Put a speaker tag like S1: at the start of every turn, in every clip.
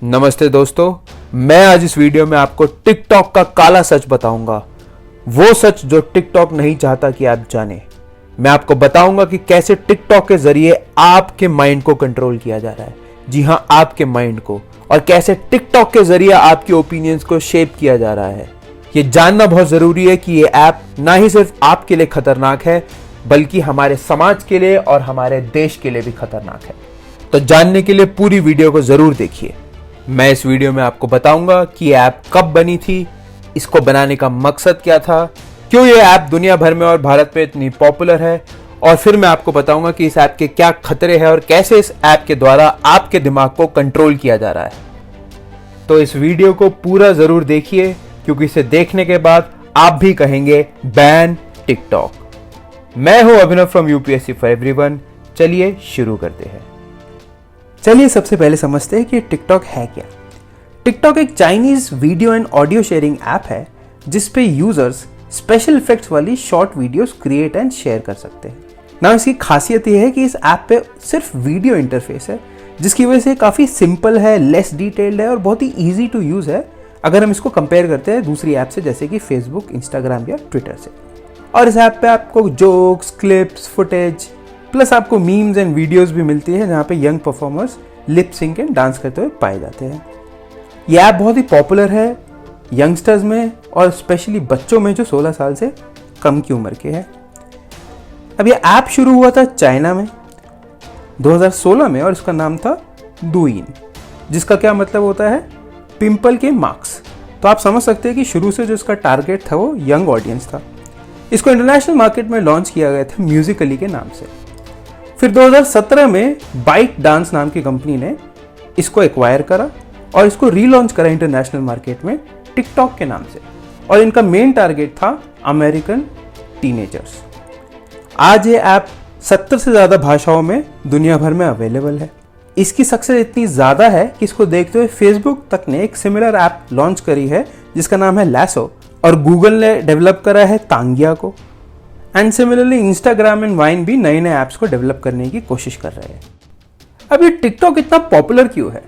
S1: नमस्ते दोस्तों, मैं आज इस वीडियो में आपको टिकटॉक का काला सच बताऊंगा। वो सच जो टिकटॉक नहीं चाहता कि आप जाने। मैं आपको बताऊंगा कि कैसे टिकटॉक के जरिए आपके माइंड को कंट्रोल किया जा रहा है। जी हां, आपके माइंड को। और कैसे टिकटॉक के जरिए आपके ओपिनियंस को शेप किया जा रहा है। ये जानना बहुत जरूरी है कि ये ऐप ना ही सिर्फ आपके लिए खतरनाक है, बल्कि हमारे समाज के लिए और हमारे देश के लिए भी खतरनाक है। तो जानने के लिए पूरी वीडियो को जरूर देखिए। मैं इस वीडियो में आपको बताऊंगा कि ये ऐप कब बनी थी, इसको बनाने का मकसद क्या था, क्यों ये ऐप दुनिया भर में और भारत में इतनी पॉपुलर है, और फिर मैं आपको बताऊंगा कि इस ऐप के क्या खतरे हैं और कैसे इस ऐप के द्वारा आपके दिमाग को कंट्रोल किया जा रहा है। तो इस वीडियो को पूरा जरूर देखिए, क्योंकि इसे देखने के बाद आप भी कहेंगे बैन टिकटॉक। मैं हूं अभिनव फ्रॉम यूपीएससी फॉर एवरीवन। चलिए शुरू करते हैं।
S2: चलिए सबसे पहले समझते हैं कि टिकटॉक है क्या। टिकटॉक एक Chinese video and audio sharing app है जिस पे यूजर्स स्पेशल इफेक्ट्स वाली short videos create and share कर सकते हैं ना। इसकी खासियत यह है कि इस ऐप पे सिर्फ वीडियो इंटरफेस है, जिसकी वजह से काफ़ी सिंपल है, लेस डिटेल्ड है और बहुत ही ईजी टू यूज़ है अगर हम इसको कंपेयर करते हैं दूसरी ऐप से, जैसे कि फेसबुक, इंस्टाग्राम या ट्विटर से। और इस ऐप पे आपको जोक्स, क्लिप्स, फुटेज प्लस आपको मीम्स एंड वीडियोस भी मिलती है, जहाँ पे young performers lip sync and dance करते हुए पाए जाते हैं। ये ऐप बहुत ही पॉपुलर है यंगस्टर्स में और स्पेशली बच्चों में जो 16 साल से कम की उम्र के हैं। अब ये ऐप शुरू हुआ था चाइना में 2016 में और इसका नाम था डुइन, जिसका क्या मतलब होता है पिंपल के मार्क्स। तो आप समझ सकते हैं कि शुरू से जो इसका टारगेट था वो यंग ऑडियंस था। इसको इंटरनेशनल मार्केट में लॉन्च किया गया था म्यूजिकली के नाम से। फिर 2017 में बाइट डांस नाम की कंपनी ने इसको एक्वायर करा और इसको रीलॉन्च करा इंटरनेशनल मार्केट में टिकटॉक के नाम से। और इनका मेन टारगेट था अमेरिकन टीनेजर्स। आज ये ऐप 70 से ज़्यादा भाषाओं में दुनिया भर में अवेलेबल है। इसकी सक्सेस इतनी ज़्यादा है कि इसको देखते हुए फेसबुक तक ने एक सिमिलर ऐप लॉन्च करी है जिसका नाम है लैसो, और गूगल ने डेवलप करा है तांगिया को। And similarly Instagram and wine भी नए नए ऐप्स को डेवलप करने की कोशिश कर रहे हैं। अब ये टिकटॉक इतना पॉपुलर क्यों है,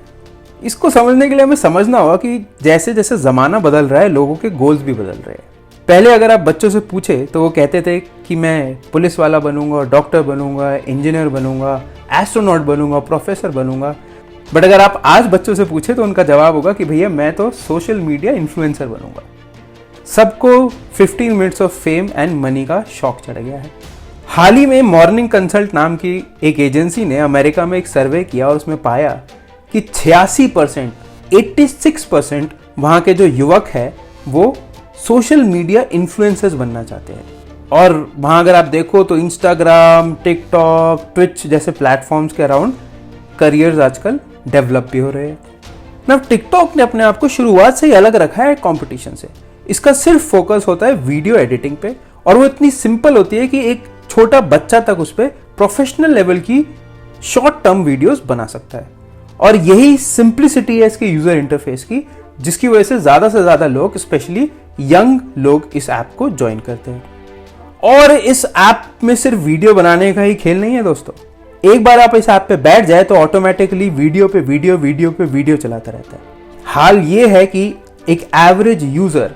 S2: इसको समझने के लिए हमें समझना होगा कि जैसे जैसे ज़माना बदल रहा है, लोगों के गोल्स भी बदल रहे हैं। पहले अगर आप बच्चों से पूछे तो वो कहते थे कि मैं पुलिस वाला बनूंगा, डॉक्टर बनूंगा, इंजीनियर बनूंगा, एस्ट्रोनॉट बनूंगा, प्रोफेसर बनूंगा। बट अगर आप आज बच्चों से पूछे तो उनका जवाब होगा कि भैया मैं तो सोशल मीडिया इन्फ्लुएंसर बनूंगा। सबको 15 minutes of fame and money का शौक चढ़ गया है। हाल ही में मॉर्निंग कंसल्ट नाम की एक एजेंसी ने अमेरिका में एक सर्वे किया और उसमें पाया कि 86%, 86% वहाँ के जो युवक है वो सोशल मीडिया इन्फ्लुएंसर्स बनना चाहते हैं। और वहाँ अगर आप देखो तो इंस्टाग्राम, टिकटॉक, ट्विच जैसे प्लेटफॉर्म्स के अराउंड करियर्स आजकल डेवलप भी हो रहे हैं ना। टिकटॉक ने अपने आप को शुरुआत से ही अलग रखा है कंपटीशन से। इसका सिर्फ फोकस होता है वीडियो एडिटिंग पे, और वो इतनी सिंपल होती है कि एक छोटा बच्चा तक उस पर प्रोफेशनल लेवल की शॉर्ट टर्म वीडियोस बना सकता है। और यही सिंप्लिसिटी है इसके यूजर इंटरफेस की, जिसकी वजह से ज्यादा लोग, स्पेशली यंग लोग, इस ऐप को ज्वाइन करते हैं। और इस ऐप में सिर्फ वीडियो बनाने का ही खेल नहीं है दोस्तों। एक बार आप इस ऐप पे बैठ जाए तो ऑटोमेटिकली वीडियो पे वीडियो चलाता रहता है। हाल ये है कि एक एवरेज यूजर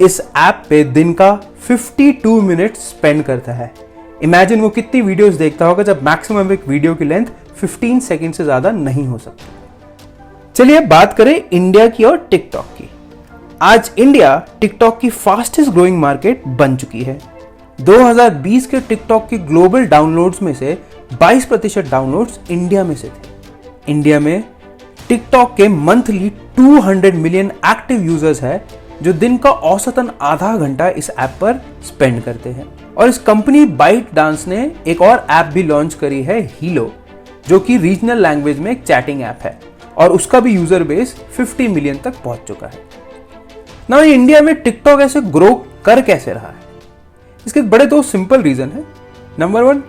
S2: इस ऐप पे दिन का 52 मिनट स्पेंड करता है। इमेजिन वो कितनी वीडियोस देखता होगा, जब मैक्सिमम एक वीडियो की लेंथ 15 सेकंड से ज्यादा नहीं हो सकती। चलिए बात करें इंडिया की और टिकटॉक की। आज इंडिया टिकटॉक की फास्टेस्ट ग्रोइंग मार्केट बन चुकी है। 2020 के टिकटॉक की ग्लोबल डाउनलोड्स में से 22% डाउनलोड्स इंडिया में से थे। इंडिया में टिकटॉक के मंथली 200 मिलियन एक्टिव यूजर्स है, जो दिन का औसतन आधा घंटा इस ऐप पर स्पेंड करते हैं। और इस कंपनी बाइट डांस ने एक और ऐप भी लॉन्च करी है, हीलो, जो कि रीजनल लैंग्वेज में एक चैटिंग ऐप है, और उसका भी यूजर बेस 50 मिलियन तक पहुंच चुका है ना। इंडिया में टिकटॉक ऐसे ग्रो कर कैसे रहा है, इसके बड़े दो सिंपल रीजन है। नंबर 1,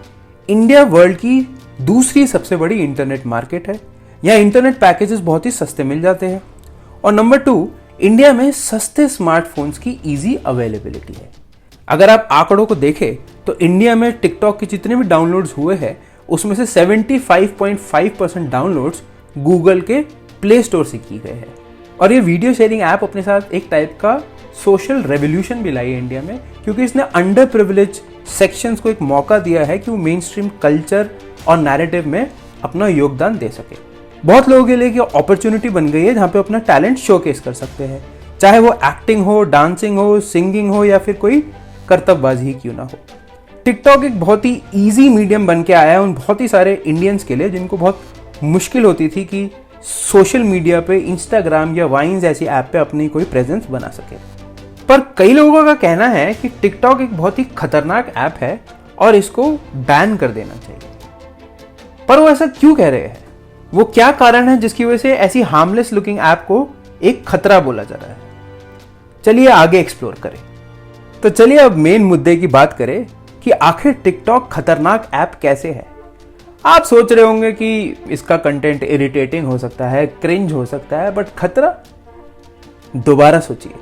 S2: इंडिया वर्ल्ड की दूसरी सबसे बड़ी इंटरनेट मार्केट है। यहाँ इंटरनेट पैकेजेस बहुत ही सस्ते मिल जाते हैं। और नंबर 2, इंडिया में सस्ते स्मार्टफोन्स की इजी अवेलेबिलिटी है। अगर आप आंकड़ों को देखें तो इंडिया में टिकटॉक के जितने भी डाउनलोड्स हुए हैं उसमें से 75.5% डाउनलोड्स गूगल के प्ले स्टोर से की गई है। और ये वीडियो शेयरिंग ऐप अपने साथ एक टाइप का सोशल रेवोल्यूशन भी लाई है इंडिया में, क्योंकि इसने अंडर प्रिविलेज सेक्शंस को एक मौका दिया है कि वो मेन स्ट्रीम कल्चर और नैरेटिव में अपना योगदान दे सके। बहुत लोगों के लिए ये अपॉर्चुनिटी बन गई है जहाँ पे अपना टैलेंट शोकेस कर सकते हैं, चाहे वो एक्टिंग हो, डांसिंग हो, सिंगिंग हो या फिर कोई कर्तव्यबाजी ही क्यों ना हो। टिकटॉक एक बहुत ही ईजी मीडियम बन के आया है उन बहुत ही सारे इंडियंस के लिए जिनको बहुत मुश्किल होती थी कि सोशल मीडिया पे, इंस्टाग्राम या वाइन्स ऐसी ऐप पे अपनी कोई प्रेजेंस बना सके। पर कई लोगों का कहना है कि टिकटॉक एक बहुत ही खतरनाक ऐप है और इसको बैन कर देना चाहिए। पर वो ऐसा क्यों कह रहे हैं? वो क्या कारण है जिसकी वजह से ऐसी हार्मलेस लुकिंग ऐप को एक खतरा बोला जा रहा है? चलिए आगे एक्सप्लोर करें। तो चलिए अब मेन मुद्दे की बात करें कि आखिर टिकटॉक खतरनाक ऐप कैसे है। आप सोच रहे होंगे कि इसका कंटेंट इरिटेटिंग हो सकता है, क्रिंज हो सकता है, बट खतरा? दोबारा सोचिए,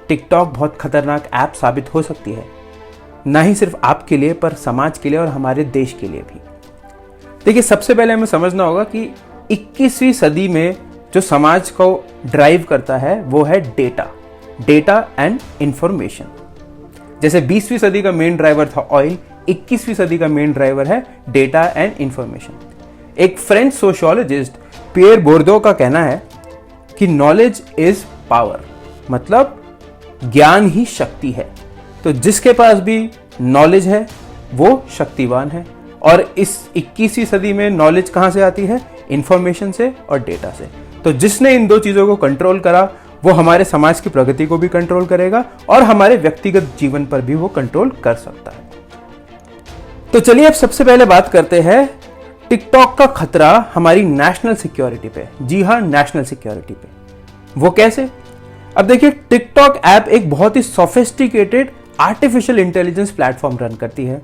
S2: टिकटॉक बहुत खतरनाक ऐप साबित हो सकती है, ना ही सिर्फ आपके लिए पर समाज के लिए और हमारे देश के लिए भी। देखिए, सबसे पहले हमें समझना होगा कि 21वीं सदी में जो समाज को ड्राइव करता है वो है डेटा एंड इंफॉर्मेशन। जैसे 20वीं सदी का मेन ड्राइवर था ऑयल, 21वीं सदी का मेन ड्राइवर है डेटा एंड इंफॉर्मेशन। एक फ्रेंच सोशियोलॉजिस्ट पियर बोर्दो का कहना है कि नॉलेज इज पावर, मतलब ज्ञान ही शक्ति है। तो जिसके पास भी नॉलेज है वो शक्तिवान है। और इस 21वीं सदी में नॉलेज कहां से आती है? इंफॉर्मेशन से और डेटा से। तो जिसने इन दो चीजों को कंट्रोल करा वो हमारे समाज की प्रगति को भी कंट्रोल करेगा और हमारे व्यक्तिगत जीवन पर भी वो कंट्रोल कर सकता है। तो चलिए अब सबसे पहले बात करते हैं टिकटॉक का खतरा हमारी नेशनल सिक्योरिटी पे। जी हाँ, नेशनल सिक्योरिटी पे। वो कैसे? अब देखिए, टिकटॉक ऐप एक बहुत ही sophisticated artificial intelligence platform run करती है,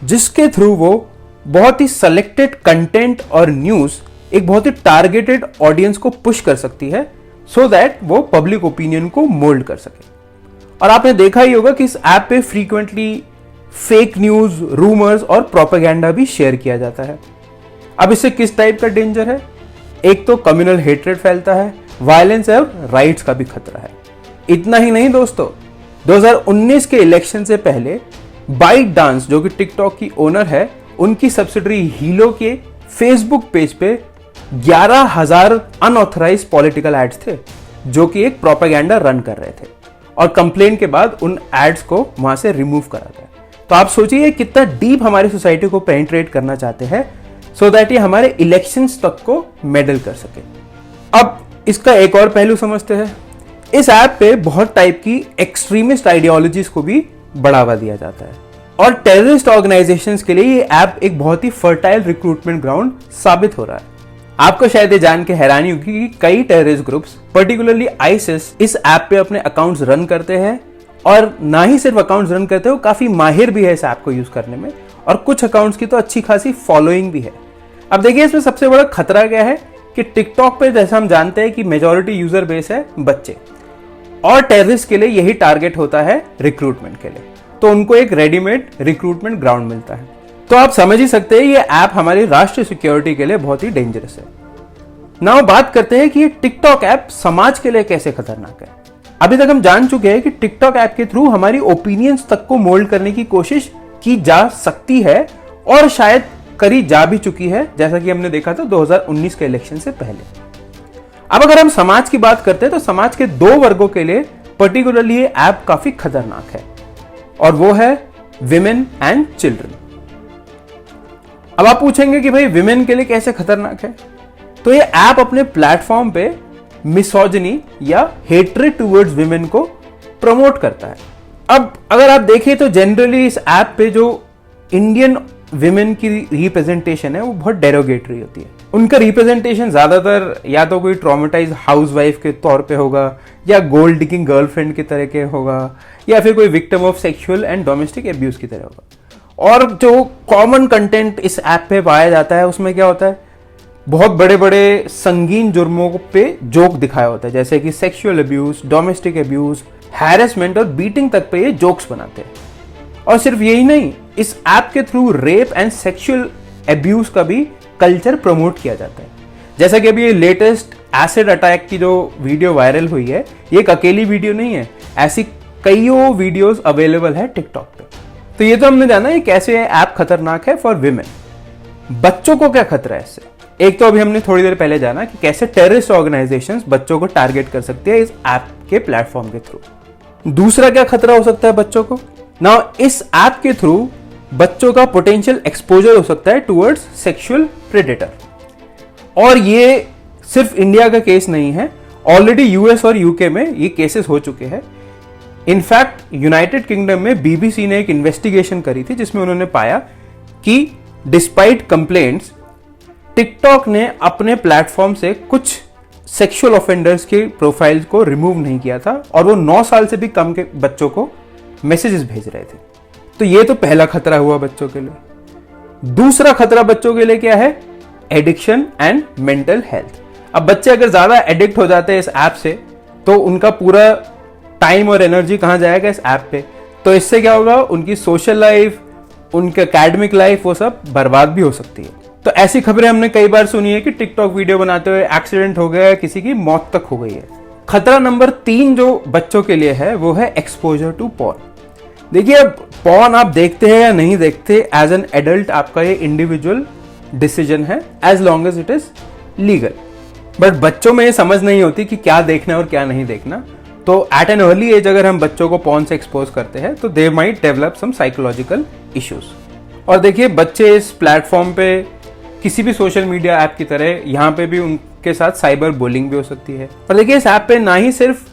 S2: जिसके थ्रू वो बहुत ही सेलेक्टेड कंटेंट और न्यूज एक बहुत ही टारगेटेड ऑडियंस को पुश कर सकती है, सो दैट वो पब्लिक ओपिनियन को मोल्ड कर सके। और आपने देखा ही होगा कि इस ऐप पे फ्रीक्वेंटली फेक न्यूज, रूमर्स और प्रोपेगेंडा भी शेयर किया जाता है। अब इससे किस टाइप का डेंजर है? एक तो कम्युनल हेट्रेड फैलता है, वायलेंस और राइट्स का भी खतरा है। इतना ही नहीं दोस्तों, 2019 के इलेक्शन से पहले बाइट डांस, जो कि टिकटॉक की ओनर है, उनकी सब्सिडरी हीलो के फेसबुक पेज पे 11,000 अनऑथराइज्ड पॉलिटिकल एड्स थे जो कि एक प्रोपेगेंडा रन कर रहे थे, और कंप्लेन के बाद उन एड्स को वहां से रिमूव करा गया। तो आप सोचिए कितना डीप हमारी सोसाइटी को पेनिट्रेट करना चाहते हैं सो दैट ये हमारे इलेक्शंस तक को मेडल कर सके। अब इसका एक और पहलू समझते हैं। इस ऐप पे बहुत टाइप की एक्सट्रीमिस्ट आइडियोलॉजीज को भी बढ़ावा दिया जाता है, और टेररिस्ट ऑर्गेनाइजेशंस के लिए ये ऐप एक बहुत ही फर्टाइल रिक्रूटमेंट ग्राउंड साबित हो रहा है। आपको शायद ये जान के हैरानी होगी कि कई टेररिस्ट ग्रुप्स, पर्टिकुलरली आईसिस, इस ऐप पे अपने अकाउंट्स रन करते हैं, और ना ही सिर्फ अकाउंट्स रन करते हो, काफी माहिर भी है इस ऐप को यूज करने में, और कुछ अकाउंट्स की तो अच्छी खासी फॉलोइंग भी है। अब देखिए, इसमें सबसे बड़ा खतरा क्या है कि टिकटॉक पे जैसा हम जानते हैं कि मेजॉरिटी यूजर बेस है बच्चे, और टेररिस्ट के लिए यही टारगेट होता है रिक्रूटमेंट के लिए, तो उनको एक रेडीमेड रिक्रूटमेंट ग्राउंड मिलता है। तो आप समझ ही सकते हैं ये ऐप हमारी राष्ट्रीय सिक्योरिटी के लिए बहुत ही डेंजरस है। नाउ बात करते हैं कि ये टिकटॉक ऐप समाज के लिए कैसे खतरनाक है। अभी तक हम जान चुके हैं कि टिकटॉक ऐप के थ्रू हमारी ओपिनियंस तक को मोल्ड करने की कोशिश की जा सकती है, और शायद करी जा भी चुकी है, जैसा कि हमने देखा था 2019 के इलेक्शन से पहले। अब अगर हम समाज की बात करते हैं तो समाज के दो वर्गों के लिए पर्टिकुलरली ये ऐप काफी खतरनाक है, और वो है विमेन एंड चिल्ड्रन। अब आप पूछेंगे कि भाई विमेन के लिए कैसे खतरनाक है? तो ये ऐप अपने प्लेटफॉर्म पे मिसोजिनी या हेट्रेड टुवर्ड्स विमेन को प्रमोट करता है। अब अगर आप देखें तो जनरली इस ऐप पे जो इंडियन विमेन की रिप्रेजेंटेशन है वो बहुत डेरोगेटरी होती है। उनका रिप्रेजेंटेशन ज्यादातर या तो कोई ट्रॉमेटाइज हाउसवाइफ के तौर पे होगा, या गोल्ड डिगिंग गर्लफ्रेंड की तरह के होगा, या फिर कोई victim of sexual and domestic abuse की तरह होगा। और जो कॉमन कंटेंट इस ऐप पे पाया जाता है उसमें क्या होता है, बहुत बड़े बड़े संगीन जुर्मों पे जोक दिखाया होता है, जैसे कि sexual abuse, domestic abuse, harassment और बीटिंग तक पे ये जोक्स बनाते हैं। और सिर्फ यही नहीं, इस ऐप के through rape and sexual abuse का भी कल्चर प्रमोट किया जाता है, जैसा कि अभी ये लेटेस्ट एसिड अटैक की जो वीडियो वायरल हुई है, ये एक अकेली वीडियो नहीं है, ऐसी कईयों वीडियोस अवेलेबल है टिकटॉक पे। तो ये तो हमने जाना ये कैसे ऐप खतरनाक है फॉर विमेन। बच्चों को क्या खतरा है इससे? एक तो अभी हमने थोड़ी देर पहले जाना कि कैसे टेररिस्ट ऑर्गेनाइजेशंस बच्चों को टारगेट कर सकती है इस ऐप के प्लेटफॉर्म के थ्रू। दूसरा क्या खतरा हो सकता है बच्चों को? नाउ इस ऐप के थ्रू बच्चों का पोटेंशियल एक्सपोजर हो सकता है टुवर्ड्स सेक्सुअल प्रेडेटर। और ये सिर्फ इंडिया का केस नहीं है, ऑलरेडी यूएस और यूके में ये केसेस हो चुके हैं। इनफैक्ट यूनाइटेड किंगडम में बीबीसी ने एक इन्वेस्टिगेशन करी थी जिसमें उन्होंने पाया कि डिस्पाइट कंप्लेंट्स, टिकटॉक ने अपने प्लेटफॉर्म से कुछ सेक्सुअल ऑफेंडर्स के प्रोफाइल्स को रिमूव नहीं किया था और वो 9 साल से भी कम के बच्चों को मैसेजेस भेज रहे थे। तो ये तो पहला खतरा हुआ बच्चों के लिए। दूसरा खतरा बच्चों के लिए क्या है? Addiction and mental health. अब बच्चे अगर ज्यादा एडिक्ट हो जाते हैं इस ऐप से तो उनका पूरा टाइम और एनर्जी कहां जाएगा? इस ऐप पे। तो इससे क्या होगा? उनकी सोशल लाइफ, उनकी एकेडमिक लाइफ, वो सब बर्बाद भी हो सकती है। तो ऐसी खबरें हमने कई बार सुनी है कि टिकटॉक वीडियो बनाते हुए एक्सीडेंट हो गया, किसी की मौत तक हो गई है। खतरा नंबर 3 जो बच्चों के लिए है वो है एक्सपोजर टू पॉर्न। देखिए, अब पॉर्न आप देखते हैं या नहीं देखते, एज एन एडल्ट आपका ये इंडिविजुअल डिसीजन है, as long as it is legal. But बच्चों में ये समझ नहीं होती कि क्या देखना और क्या नहीं देखना। तो एट एन अर्ली एज अगर हम बच्चों को पॉर्न से एक्सपोज करते हैं तो they might develop some psychological issues. और देखिए, बच्चे इस प्लेटफॉर्म पे किसी भी सोशल मीडिया ऐप की तरह यहाँ पे भी उनके साथ साइबर बुलिंग भी हो सकती है। और देखिए, इस ऐप पे ना ही सिर्फ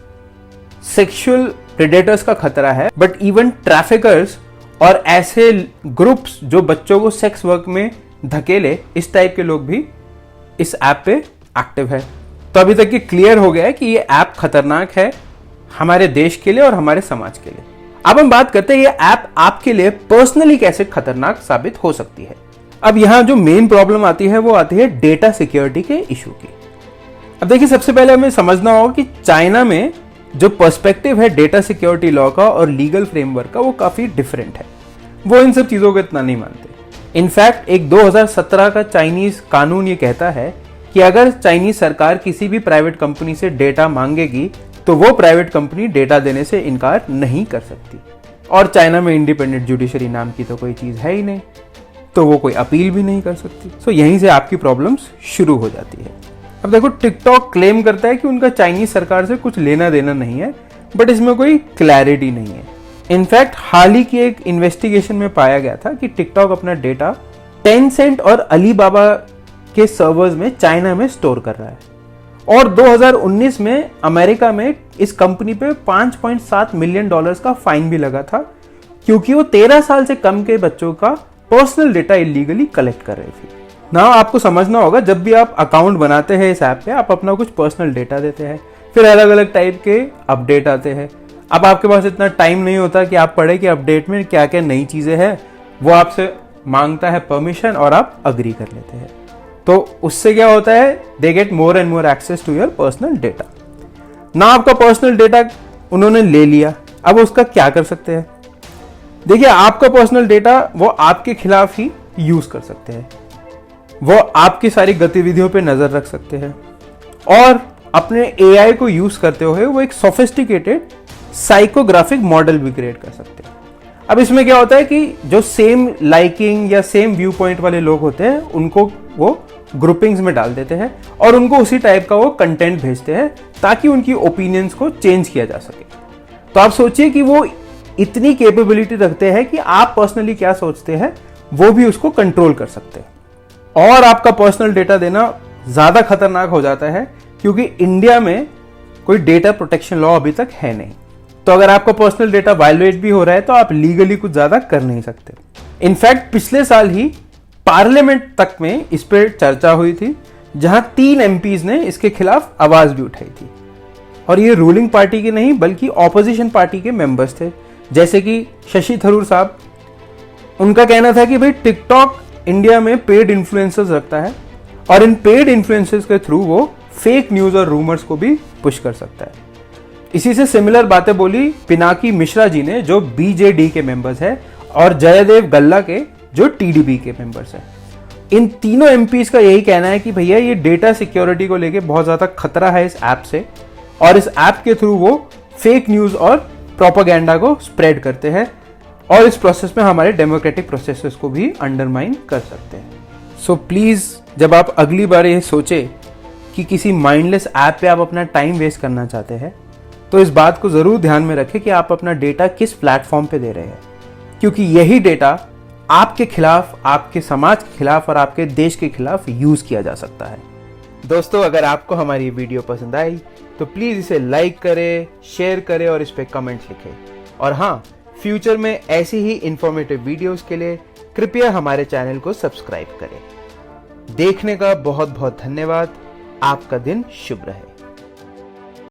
S2: सेक्सुअल प्रेडेटर्स का खतरा है, बट इवन ट्रैफिकर्स और ऐसे ग्रुप्स जो बच्चों को सेक्स वर्क में धकेले, इस टाइप के लोग भी इस ऐप पे एक्टिव है। तो अभी तक ये क्लियर हो गया है कि ये ऐप खतरनाक है हमारे देश के लिए और हमारे समाज के लिए। अब हम बात करते हैं ये ऐप आपके लिए पर्सनली कैसे खतरनाक साबित हो सकती है। अब यहां जो मेन प्रॉब्लम आती है वो आती है डेटा सिक्योरिटी के इशू की। अब देखिए, सबसे पहले हमें समझना होगा कि चाइना में जो पर्सपेक्टिव है डेटा सिक्योरिटी लॉ का और लीगल फ्रेमवर्क का, वो काफी डिफरेंट है। वो इन सब चीजों को इतना नहीं मानते। इनफैक्ट एक 2017 का चाइनीज कानून ये कहता है कि अगर चाइनीज सरकार किसी भी प्राइवेट कंपनी से डेटा मांगेगी तो वो प्राइवेट कंपनी डेटा देने से इनकार नहीं कर सकती। और चाइना में इंडिपेंडेंट जुडिशरी नाम की तो कोई चीज है ही नहीं, तो वो कोई अपील भी नहीं कर सकती। सो यहीं से आपकी प्रॉब्लम्स शुरू हो जाती है। अब देखो, टिकटॉक क्लेम करता है कि उनका चाइनीज सरकार से कुछ लेना देना नहीं है, बट इसमें कोई क्लैरिटी नहीं है। इनफैक्ट हाल ही की एक इन्वेस्टिगेशन में पाया गया था कि टिकटॉक अपना डेटा टेंसेंट और अलीबाबा के सर्वर्स में चाइना में स्टोर कर रहा है। और 2019 में अमेरिका में इस कंपनी पे $5.7 मिलियन का फाइन भी लगा था, क्योंकि वो 13 साल से कम के बच्चों का पर्सनल डेटा इलीगली कलेक्ट कर रहे थे। ना आपको समझना होगा, जब भी आप अकाउंट बनाते हैं इस ऐप पे, आप अपना कुछ पर्सनल डेटा देते हैं, फिर अलग अलग टाइप के अपडेट आते हैं। अब आपके पास इतना टाइम नहीं होता कि आप पढ़े कि अपडेट में क्या क्या नई चीजें हैं। वो आपसे मांगता है परमिशन और आप अग्री कर लेते हैं। तो उससे क्या होता है? They get more and more access to your personal data. ना आपका पर्सनल डेटा उन्होंने ले लिया, अब उसका क्या कर सकते हैं? देखिए, आपका पर्सनल डेटा वो आपके खिलाफ ही यूज कर सकते हैं। वो आपकी सारी गतिविधियों पे नजर रख सकते हैं और अपने एआई को यूज करते हुए वो एक सोफिस्टिकेटेड साइकोग्राफिक मॉडल भी क्रिएट कर सकते हैं। अब इसमें क्या होता है कि जो सेम लाइकिंग या सेम व्यू पॉइंट वाले लोग होते हैं, उनको वो ग्रुपिंग्स में डाल देते हैं और उनको उसी टाइप का वो कंटेंट भेजते हैं ताकि उनकी ओपिनियंस को चेंज किया जा सके। तो आप सोचिए कि वो इतनी कैपेबिलिटी रखते हैं कि आप पर्सनली क्या सोचते हैं वो भी उसको कंट्रोल कर सकते हैं। और आपका पर्सनल डेटा देना ज्यादा खतरनाक हो जाता है क्योंकि इंडिया में कोई डेटा प्रोटेक्शन लॉ अभी तक है नहीं। तो अगर आपका पर्सनल डेटा वायलेट भी हो रहा है तो आप लीगली कुछ ज्यादा कर नहीं सकते। इनफैक्ट पिछले साल ही पार्लियामेंट तक में इस पर चर्चा हुई थी, जहां 3 एमपीज ने इसके खिलाफ आवाज भी उठाई थी। और ये रूलिंग पार्टी के नहीं बल्कि ऑपोजिशन पार्टी के मेंबर्स थे, जैसे कि शशि थरूर साहब। उनका कहना था कि भाई टिकटॉक इंडिया में पेड इन्फ्लुएंसर्स रखता है और इन पेड इन्फ्लुएंसर्स के थ्रू वो फेक न्यूज और रूमर्स को भी पुश कर सकता है। इसी से सिमिलर बातें बोली पिनाकी मिश्रा जी ने, जो बीजेडी के मेंबर्स है, और जयदेव गल्ला के, जो टीडीपी के मेंबर्स हैं। इन तीनों एमपीज का यही कहना है कि भैया ये डेटा सिक्योरिटी को लेके बहुत ज़्यादा खतरा है इस ऐप से, और इस ऐप के थ्रू वो फेक न्यूज़ और प्रोपागेंडा को स्प्रेड करते हैं और इस प्रोसेस में हमारे डेमोक्रेटिक प्रोसेसेस को भी अंडरमाइन कर सकते हैं। सो प्लीज़ जब आप अगली बार ये सोचे कि किसी माइंडलेस ऐप पे आप अपना टाइम वेस्ट करना चाहते हैं, तो इस बात को ज़रूर ध्यान में रखें कि आप अपना डेटा किस प्लेटफॉर्म पे दे रहे हैं, क्योंकि यही डेटा आपके खिलाफ, आपके समाज के खिलाफ और आपके देश के खिलाफ यूज़ किया जा सकता है। दोस्तों, अगर आपको हमारी वीडियो पसंद आई तो प्लीज़ इसे लाइक करें, शेयर करें और इस पर कमेंट लिखें। और हाँ, फ्यूचर में ऐसी ही इंफॉर्मेटिव वीडियोस के लिए कृपया हमारे चैनल को सब्सक्राइब करें। देखने का बहुत बहुत धन्यवाद। आपका दिन शुभ रहे।